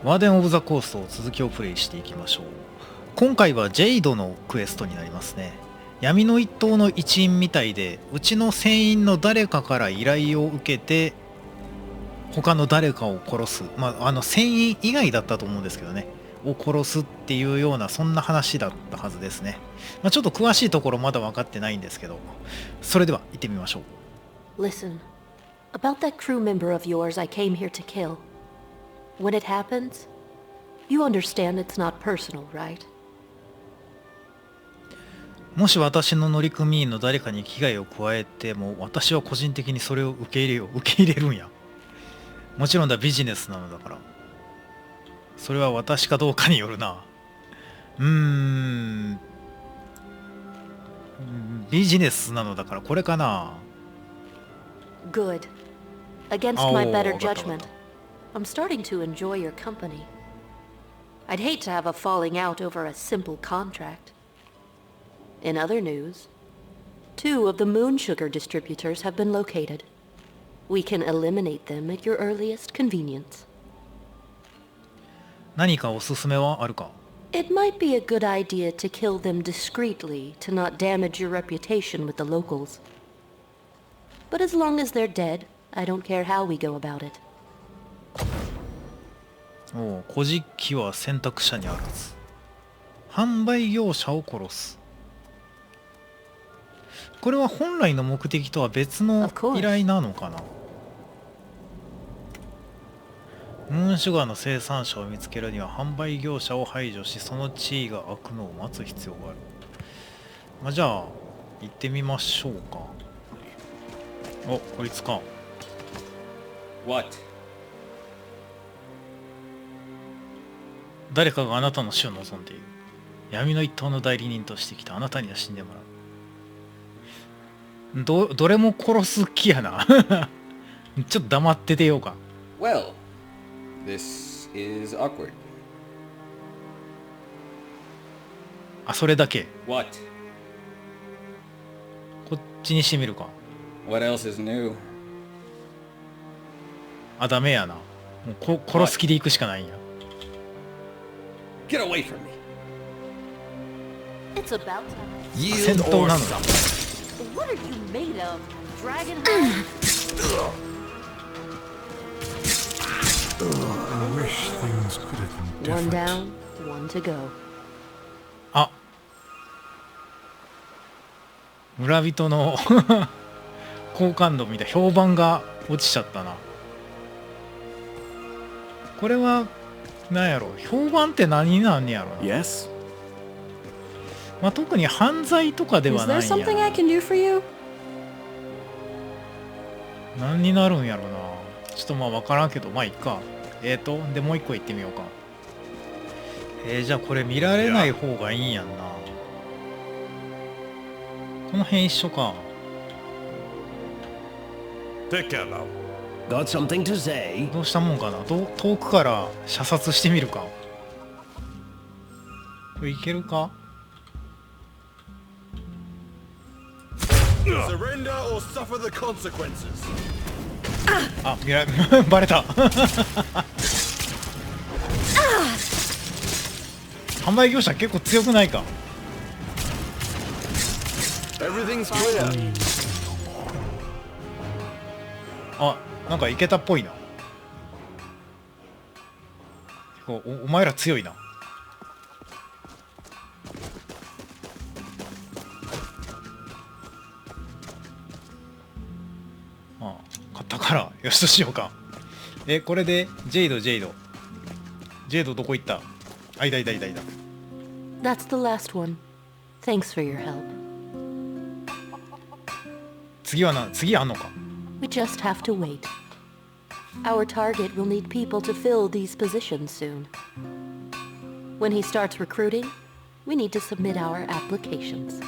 ワーデン・オブ・ザ・コーストを続きをプレイしていきましょう。今回はジェイドのクエストになりますね。闇の一党の一員みたいで、うちの船員の誰かから依頼を受けて他の誰かを殺す、船員以外だったと思うんですけどね、を殺すっていうような、そんな話だったはずですね。ちょっと詳しいところまだ分かってないんですけど、それでは行ってみましょう。 Listen, about that crew member of yours I came here to kill. When it happens, you understand it's not personal, right? もし私の乗組員の誰かに危害を加えても、私は個人的にそれを受け入れるんや。もちろんだ、ビジネスなのだから。それは私かどうかによるな。ビジネスなのだからこれかな。 Good. Against my better judgment, I'm starting to enjoy your company. I'd hate to have a falling out over a simple contract. In other news, 2 of the moon sugar distributors have been located. We can eliminate them at your earliest convenience. 何かおすすめはあるか? It might be a good idea to kill them discreetly to not damage your reputation with the locals. But as long as they're dead, I don't care how we go about it. 古事記は選択者にあらず。販売業者を殺す。これは本来の目的とは別の依頼なのかな。ムーンシュガーの生産者を見つけるには販売業者を排除し、その地位が開くのを待つ必要がある。じゃあ行ってみましょうか。お、こいつか。 What? 誰かがあなたの死を望んでいる。闇の一党の代理人として来たあなたには死んでもらう。どれも殺す気やな。ちょっと黙っててようか。 Well, this is awkward. それだけ。 What? こっちにしてみるか。 What else is new? ダメやな。もう殺す気で行くしかないんや。 Get away from me. It's about time. 戦闘なのだ。 What are you made of? Dragon? I wish things could have been One different. down, one to go. 村人の好感度みたいな評判が落ちちゃったな。これは何やろ、評判って何なんやろな。 Yes? 特に犯罪とかではないん Is there や something I な。 can do for you? 何になるんやろな。ちょっと分からんけど、いっか。でもう一個行ってみようか。じゃあこれ見られない方がいいんやんな。この辺一緒か。 Piccolo. Got something to say? どうしたもんかな。遠くから射殺してみるか。これいけるか。 Surrender or suffer the consequences. バレた。販売業者結構強くないか。 Everything's clear. なんかいけたっぽいな。お前ら強いな。買ったからよしとしようか。これでジェイドどこ行った？いた。 That's the last one. Thanks for your help. 次あんのか。 We just have to wait. Our target will need people to fill these positions soon. When he starts recruiting, we need to submit our applications.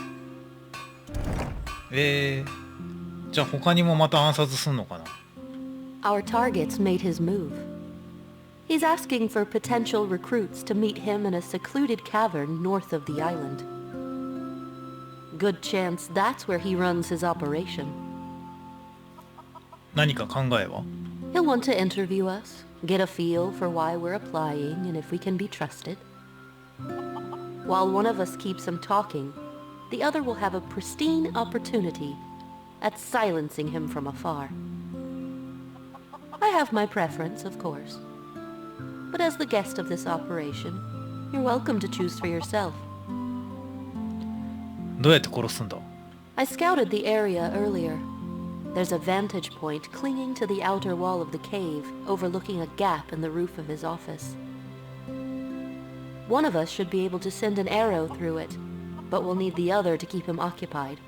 じゃあ他にもまた暗殺すんのかな。 Our target's made his move. He's asking for potential recruits to meet him in a secluded cavern north of the island. Good chance that's where he runs his operation. 何か考えは？ He'll want to interview us, get a feel for why we're applying and if we can be trusted. While one of us keeps him talking, the other will have a pristine opportunity at silencing him from afar. I have my preference, of course. But as the guest of this operation, you're welcome to choose for yourself. どうやって殺すんだ？ I scouted the area earlier. There's a vantage point clinging to the outer wall of the cave, overlooking a gap in the roof of his office. One of us should be able to send an arrow through it, but we'll need the other to keep him occupied.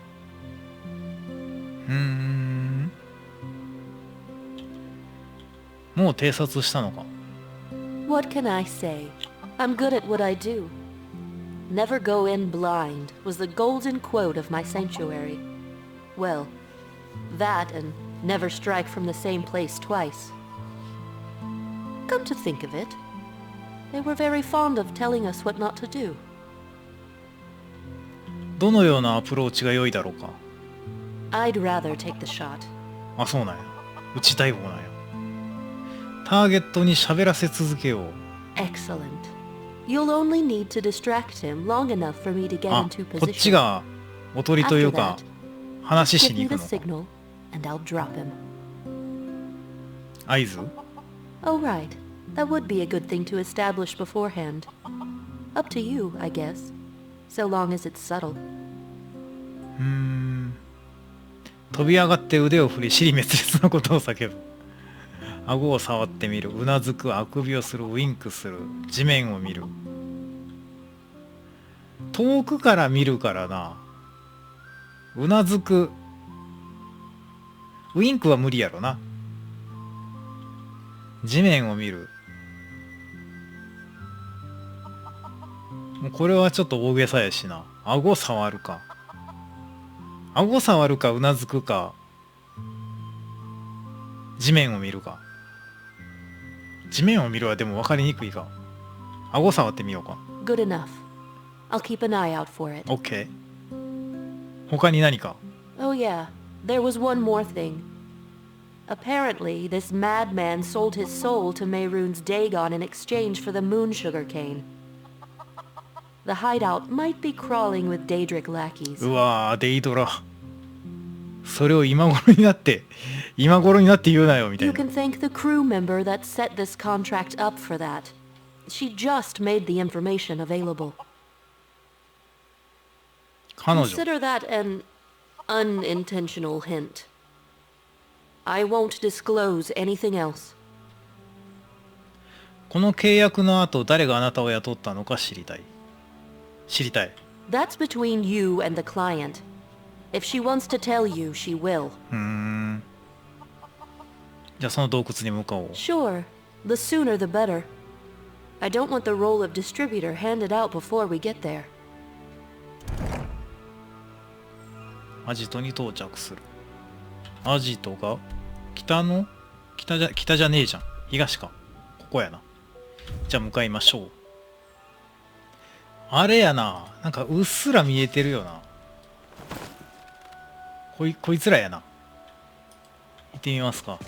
もう偵察したのか？ What can I say? I'm good at what I do. Never go in blind was the golden quote of my sanctuary. Well, that and never strike from the same place twice. Come to think of it, they were very fond of telling us what not to do. どのようなアプローチが良いだろうか？ I'd rather take the shot. あ、そうなんや。撃ちたい方なんや。ターゲットに喋らせ続けよう。Excellent. You'll only need to distract him long enough for me to get あ、 into こっち position. がおとりという After か that, 話し give に me 行 the くのか。 signal, and I'll drop him. 合図？ Oh, right. That would be a good thing to establish beforehand. Up to you, I guess. So long as it's subtle. 飛び上がって腕を振り、尻滅裂のことを叫ぶ。顎を触ってみる、うなずく、あくびをする、ウインクする、地面を見る。遠くから見るからな。うなずく。ウインクは無理やろな。地面を見る。もうこれはちょっと大げさやしな。顎触るか。顎触るか、うなずくか。地面を見るか。地面を見るはでも分かりにくいか。顎触ってみようか。Good enough. I'll keep an eye out for it. OK。他に何か？ Oh yeah, there was one more thing. Apparently, this madman sold his soul to Mehrunes Dagon in exchange for the moon sugar cane. The hideout might be crawling with Daedric lackeys. うわー、デイドラ。それを今頃になって言うなよみたい You な。 can thank the crew member that set this contract up for that. She just made the information available. 彼女。 Consider that an unintentional hint. I won't disclose anything else. この契約の後、誰があなたを雇ったのか知りたい。知りたい。 That's between you and the client. If she wants to tell you, she will. じゃあその洞窟に向かおう。 Sure, the sooner the better. I don't want the role of distributor handed out before we get there. アジトに到着する。アジトが北じゃねえじゃん。東か。ここやな。じゃあ向かいましょう。あれやな。なんかうっすら見えてるよな。こいつらやな。行ってみますか。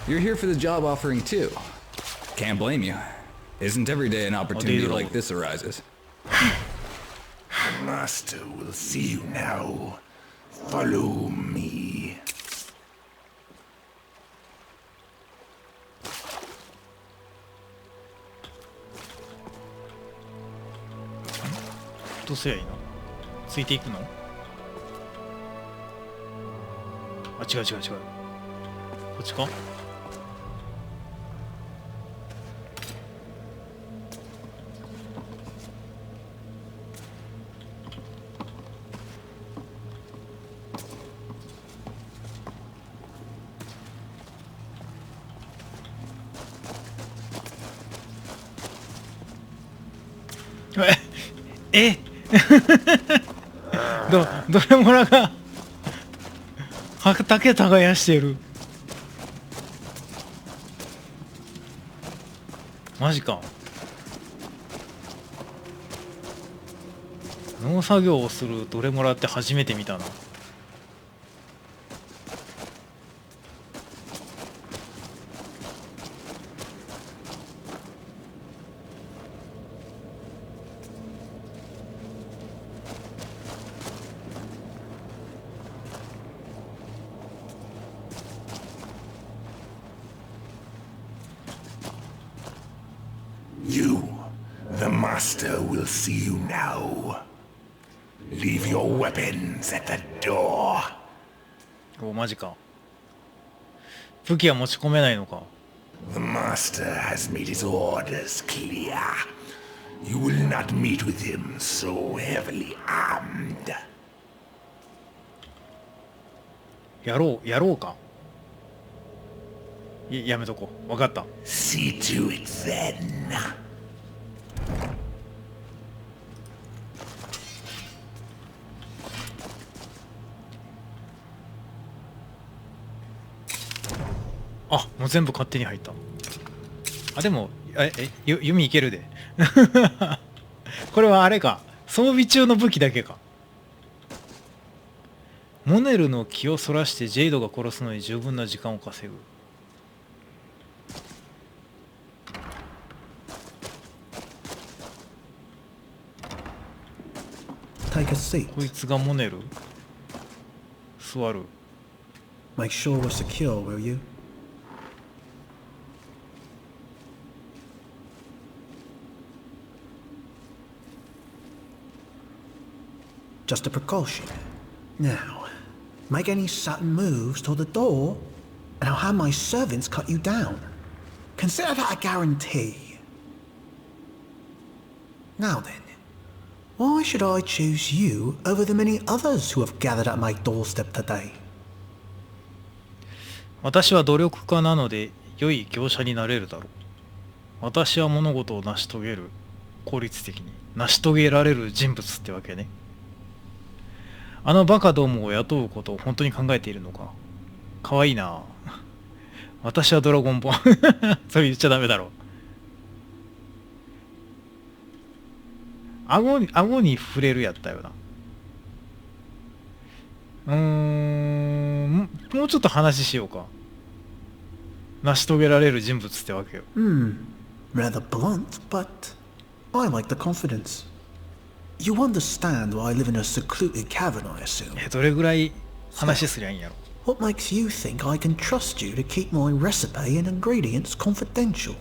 You're here for the job offering too. Can't blame you. Isn't every day an opportunity like this arises? Master will see you now. Follow me. どうすりゃいいの？ついていくの？あ、違う。こっちか？えドレモラが畑耕してる。マジか。農作業をするどれもらって初めて見たな。You, the master, will see you now. Leave your weapons at the door. お、マジか。武器は持ち込めないのか。The master has made his orders clear. You will not meet with him so heavily armed. やろうか。やめとこう。わかった。See to it then. あ、もう全部勝手に入った。あ、でも弓いけるで。これはあれか、装備中の武器だけか。モネルの気をそらしてジェイドが殺すのに十分な時間を稼ぐ。Take a seat. こいつがモネル。座る。 Make sure we're secure, will you? Just a precaution. Now, make any sudden moves toward the door, and I'll have my servants cut you down. Consider that a guarantee. Now then, why should I choose you over the many others who have gathered at my doorstep today? 私は努力家なので良い業者になれるだろう。私は物事を成し遂げる、効率的に成し遂げられる人物ってわけね。あのバカどもを雇うことを本当に考えているのか。かわいいな。私はドラゴンボーン。それ言っちゃダメだろ。顎に触れるやったよな。もうちょっと話しようか。成し遂げられる人物ってわけよ。Rather blunt, but I like the confidence. You understand why I live in a secluded cavern, I assume. どれぐらい話すりゃいいんやろ。What makes you think I can trust you to keep my recipe and ingredients confidential?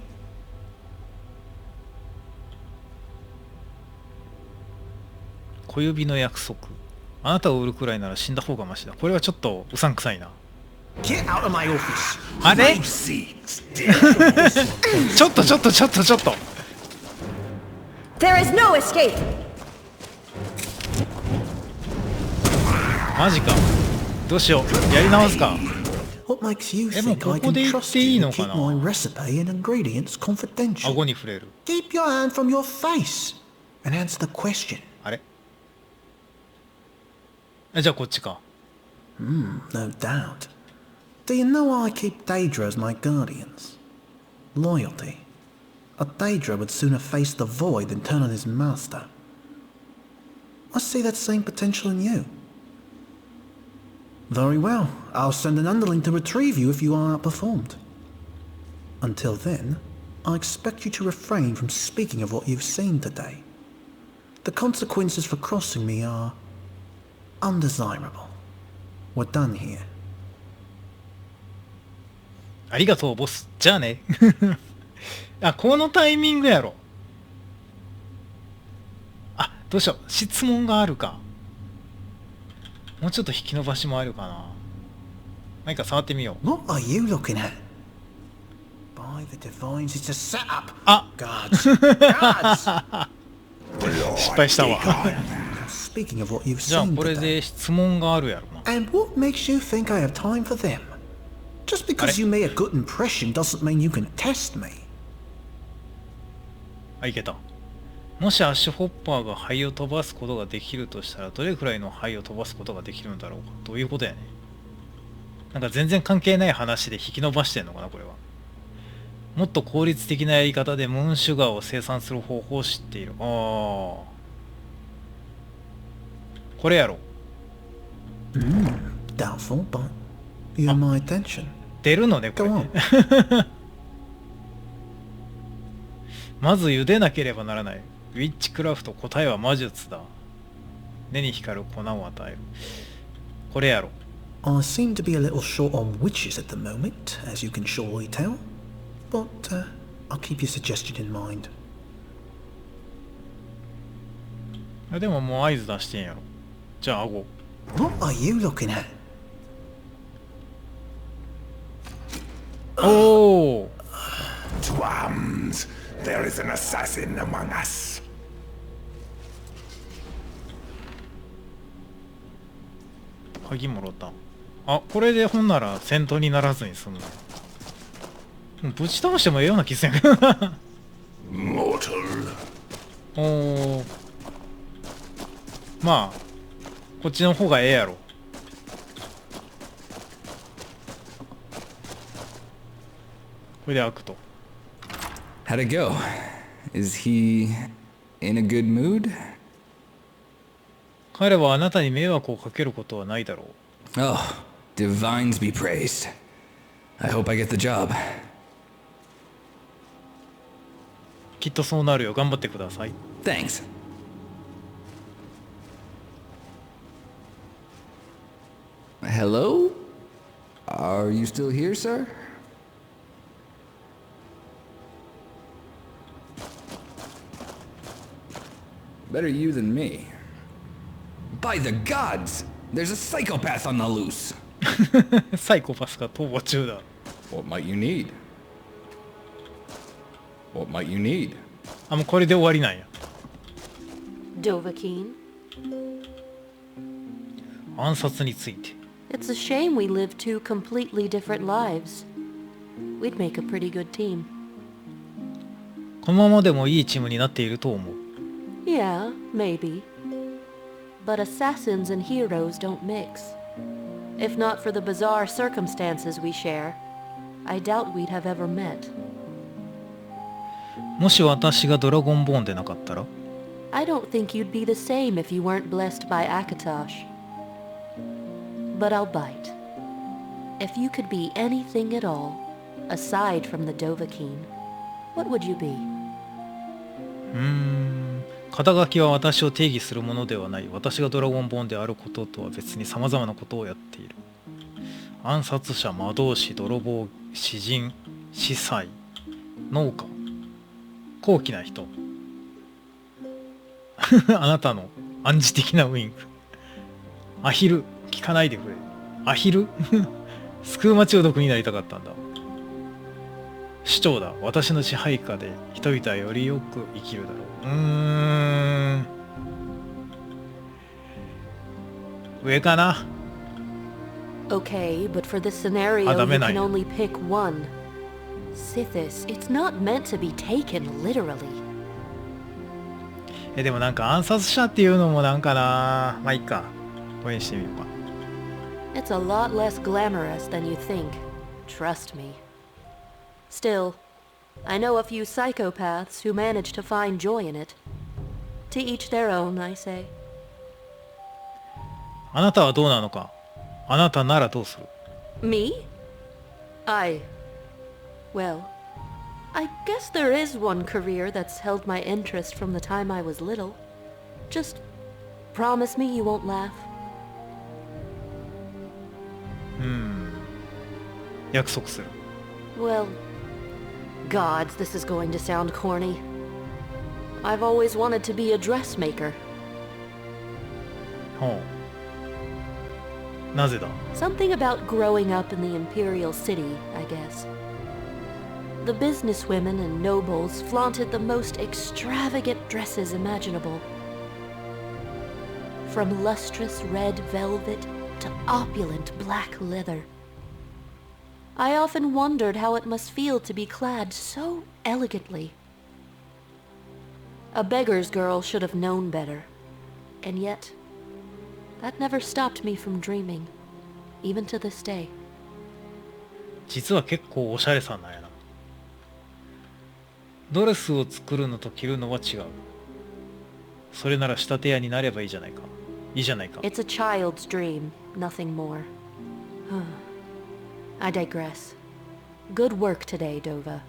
小指の約束。あなたを売るくらいなら死んだ方がマシだ。これはちょっとうさんくさいな。Get out of my office! あれちょっと。There is no escape! マジか。どうしよう。やり直すか。 What makes you もう think こ I こ can で言っ trust ていい you の to か keep な。 my recipe and ingredients confidential? 顎に触れる。 Keep your hand from your face and answer the question. あれじゃあこっちか。No doubt. Do you know why I keep Daedra as my guardians? Loyalty. A Daedra would sooner face the void than turn on his master. I see that same potential in you. Very well. I'll send an underling to retrieve you if you are outperformed. Until then, I expect you to refrain from speaking of what you've seen today. The consequences for crossing me are undesirable. We're done here. ありがとうボス。じゃあね。あ、このタイミングやろ。あ、どうしよう。質問があるか。もうちょっと引き伸ばしもあるかな。何か触ってみよう。 What are you looking at? By the divines, it's a setup. あ、 Guards. Guards. 失敗したわ。 Speaking of what you've じゃあ seen これ today. で質問があるやろな。 And what makes you think I have time for them? Just because you made a good impression doesn't mean you can test me. あ、いけた。もしアッシュホッパーが灰を飛ばすことができるとしたらどれくらいの灰を飛ばすことができるんだろうか。どういうことやね。なんか全然関係ない話で引き伸ばしてんのかなこれは。もっと効率的なやり方でムーンシュガーを生産する方法を知っている。ああ。これやろ。 Doubtful, but you have my attention. 出るのねこ Go れ on. ね。まず茹でなければならない。ウィッチクラフト、答えは魔術だ。根に光る粉を与える。これやろ。 I seem to be a little short on witches at the moment, as you can surely tell. But I'll keep your suggestion in mind. でももう合図出してんやろ。じゃあ顎。 What are you looking at? おお。 Twams, there is an assassin among us. 鍵もろた。あ、これでほんなら戦闘にならずに済むな。ぶち倒してもええような気するんやけどな。 Mortal. おお。まあこっちの方がええやろ。これで開くと。 How'd it go? Is he in a good mood? 彼はあなたに迷惑をかけることはないだろう。 Oh, divines be praised. I hope I get the job. きっとそうなるよ。頑張ってください。 Thanks. Hello? Are you still here, sir? Better you than me. By the gods! There's a psychopath on the loose. サイコパスが逃亡中だ。 What might you need? What might you need? あ、もうこれで終わりなんや。 Dovahkiin. 暗殺について。 It's a shame we live two completely different lives. We'd make a pretty good team. このままでもいいチームになっていると思う。 Yeah, maybe. But assassins and heroes don't mix. If not for the bizarre circumstances we share, I doubt we'd have ever met. もし私がドラゴンボーンでなかったら、 I don't think you'd be the same if you weren't blessed by Akatosh. But I'll bite. If you could be anything at all, aside from the Dovahkiin, what would you be? 肩書きは私を定義するものではない。私がドラゴンボーンであることとは別に様々なことをやっている。暗殺者、魔導士、泥棒、詩人、司祭、農家、高貴な人。あなたの暗示的なウインク。アヒル、聞かないでくれ。アヒルスクーマ中毒になりたかったんだ。市長だ。私の支配下で人々はよりよく生きるだろう。上かな。 Okay, but for this scenario, you can only pick one. Sithis, it's not meant to be taken literally. でもなんか暗殺者っていうのもなんかな。まあいいか。これにしてみようか。 It's a lot less glamorous than you think. Trust me. Still, I know a few psychopaths who manage to find joy in it. To each their own, I say. あなたはどうなのか。あなたならどうする？ Me? Well, I guess there is one career that's held my interest from the time I was little. Just promise me you won't laugh. 約束する。 Well, gods, this is going to sound corny. I've always wanted to be a dressmaker. ほう。なぜだ？ Something about growing up in the imperial city, I guess. The businesswomen and nobles flaunted the most extravagant dresses imaginable. From lustrous red velvet to opulent black leather. I often wondered how it must feel to be clad so elegantly. A beggar's girl should have known better. And yet, that never stopped me from dreaming, even to this day. 実は結構おしゃれさんなんやな。ドレスを作るのと着るのは違う。それなら仕立て屋になればいいじゃないか。いいじゃないか。 It's a child's dream, nothing more. I digress. Good work today, Dova.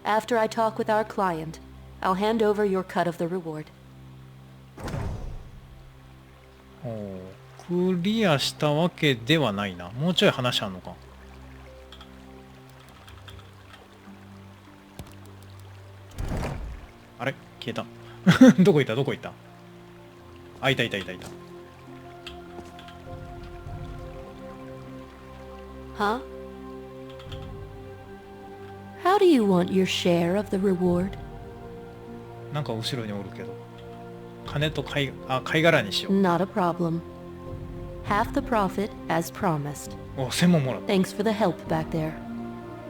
After I talk with our client, I'll hand over your cut of the reward. クリアしたわけではないな。もうちょい話あんのか。あれ消えた。どこ行ったどこ行った。あ、いたいたいたいた。Huh? How do you want your share of the reward? なんか後ろにおるけど。金と貝殻にしよう。 Not a problem. Half the profit, as promised. お、1000ももらった。 Thanks for the help back there.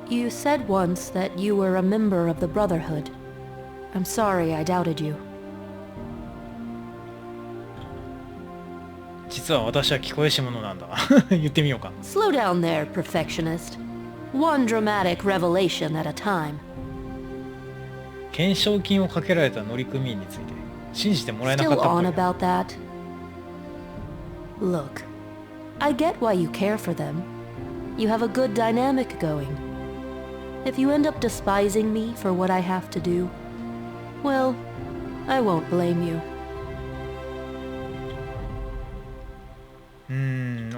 You said once that you were a member of the Brotherhood. I'm sorry I doubted you. 実は私は聞こえし者なんだ。言ってみようか。 Slow down there, perfectionist. One dramatic revelation at a time. 懸賞金をかけられた乗組員について信じてもらえなかっ Still たっ on ぽい。 about that? Look, I get why you care for them. You have a good dynamic going. If you end up despising me for what I have to do, well, I won't blame you.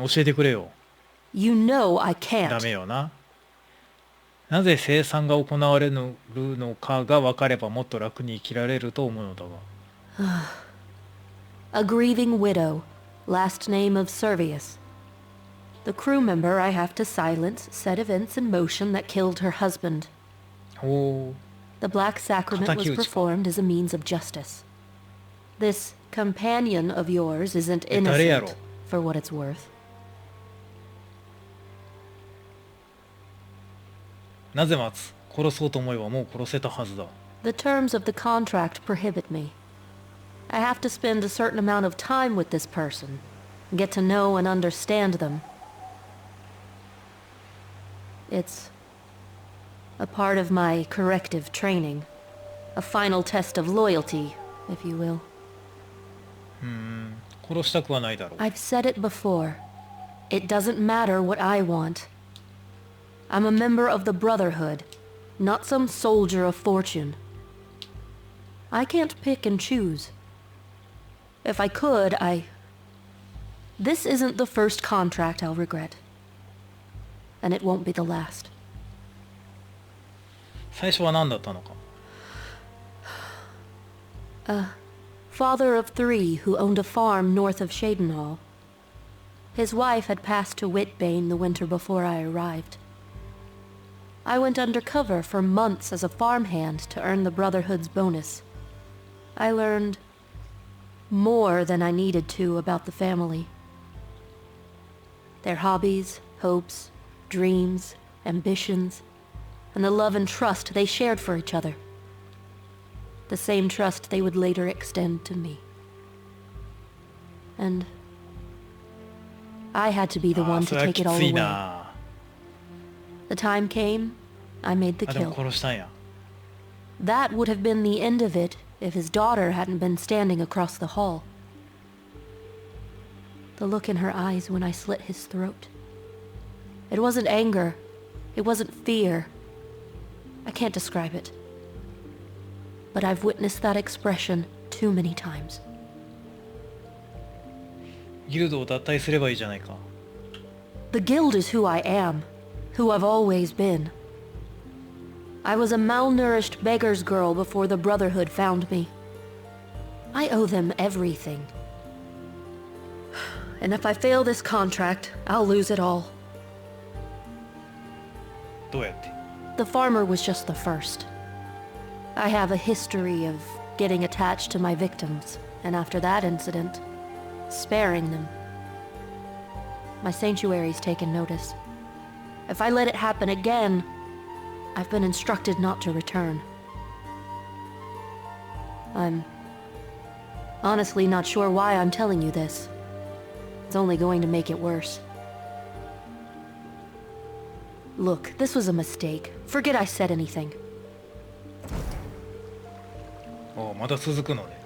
教えてくれよ。 You know I ダ can't. メよな。なぜ生産が行われるのかが分かればもっと楽に生きられると思うのだが。 A grieving widow, last name of Servius. The crew member I have to silence set events in motion that killed her husband. ほ The black sacrament was 敵討ちか。 performed as a means of justice. This companion of yours isn't 誰やろ。 innocent, for what it's worth. なぜ待つ。殺そうと思えばもう殺せたはずだ。 The terms of the contract prohibit me. I have to spend a certain amount of time with this person, get to know and understand them. It's a part of my corrective training, a final test of loyalty, if you will. 殺したくはないだろう。 I've said it before. It doesn't matter what I want. I'm a member of the Brotherhood, not some soldier of fortune. I can't pick and choose. If I could, This isn't the first contract I'll regret. And it won't be the last. 最初は何だったのか。 Father of 3 who owned a farm north of Shadenhall. His wife had passed to Whitbane the winter before I arrived. I went undercover for months as a farmhand to earn the Brotherhood's bonus. I learned more than I needed to about the family. Their hobbies, hopes, dreams, ambitions, and the love and trust they shared for each other. The same trust they would later extend to me. And I had to be the あ one ー、そ to れは take き it all つい away. な。 The time came, I made the あ、でも kill. 殺したんや。 That would have been the end of it if his daughter hadn't been standing across the hall. The look in her eyes when I slit his throat. It wasn't anger. It wasn't fear. I can't describe it. But I've witnessed that expression too many times. ギルドを脱退すればいいじゃないか。 The guild is who I am, who I've always been. I was a malnourished beggar's girl before the Brotherhood found me. I owe them everything. And if I fail this contract, I'll lose it all. どうやって。 The farmer was just the first. I have a history of getting attached to my victims, and after that incident, sparing them. My sanctuary's taken notice. If I let it happen again, I've been instructed not to return. I'm honestly not sure why I'm telling you this. It's only going to make it worse. Look, this was a mistake. Forget I said anything. お、まだ続くのね。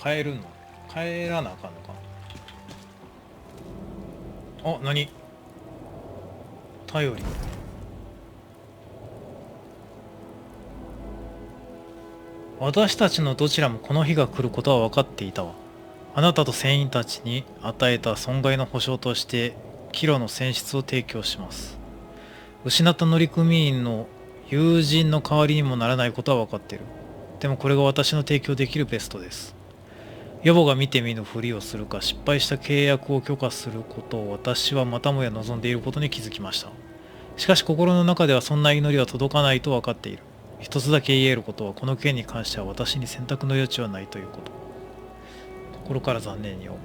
帰るの？帰らなあかんのか。あ、何？頼り。私たちのどちらもこの日が来ることは分かっていたわ。あなたと船員たちに与えた損害の保証としてキロの船室を提供します。失った乗組員の友人の代わりにもならないことは分かっている。でもこれが私の提供できるベストです。予母が見て見ぬふりをするか失敗した契約を許可することを私はまたもや望んでいることに気づきました。しかし心の中ではそんな祈りは届かないと分かっている。一つだけ言えることはこの件に関しては私に選択の余地はないということ。心から残念に思う。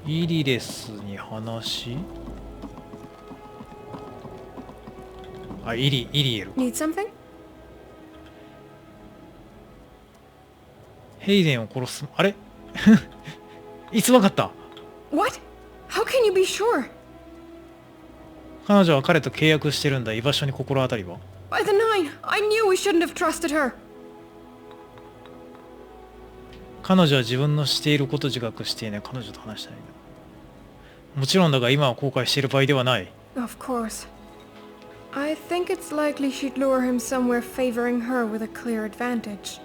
イリレスに話？あ、イリエル。Need something? ヘイデンを殺す。あれいつ分かった？ What? How can you be sure? 彼女は彼と契約してるんだ。居場所に心当たりは？ By the nine, I knew we shouldn't have trusted her. 彼女は自分のしていることを自覚していない。彼女と話したいんだ。もちろんだが今は後悔している場合ではない。Of course. I think it's likely she'd lure him somewhere favoring her with a clear advantage.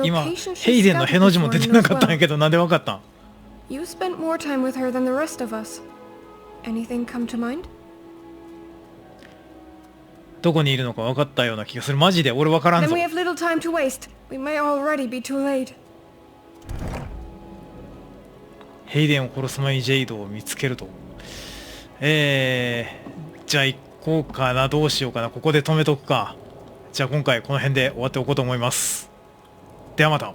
今ヘイデンのへの字も出てなかったんやけど、なんでわかったん？ You spent more time with her than the rest of us. Anything come to mind? どこにいるのか分かったような気がする。マジで俺分からん Then ぞ。 we have little time to waste. We may already be too late. ヘイデンを殺す前にジェイドを見つけると。じゃあ行こうかな。どうしようかな。ここで止めとくか。じゃあ今回この辺で終わっておこうと思います。ではまた。